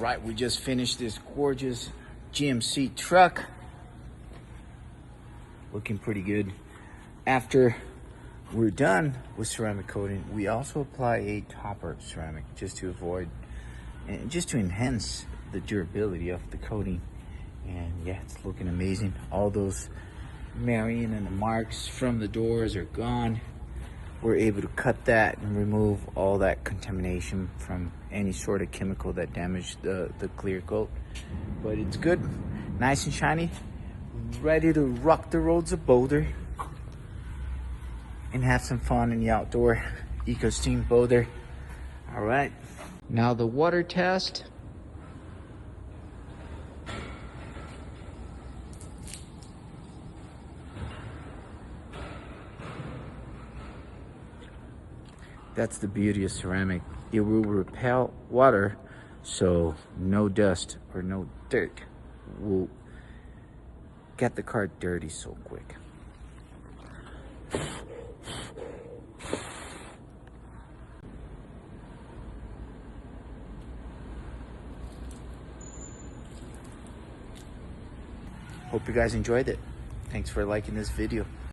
right, we just finished this gorgeous GMC truck. Looking pretty good. After we're done with ceramic coating, we also apply a topper ceramic just to avoid and just to enhance the durability of the coating. And yeah, it's looking amazing. All those marring and the marks from the doors are gone. We're able to cut that and remove all that contamination from any sort of chemical that damaged the clear coat. But it's good, nice and shiny, ready to rock the roads of Boulder and have some fun in the outdoor. EcoSteam Boulder. All right, now the water test. That's the beauty of ceramic. It will repel water, so no dust or no dirt will get the car dirty so quick. Hope you guys enjoyed it. Thanks for liking this video.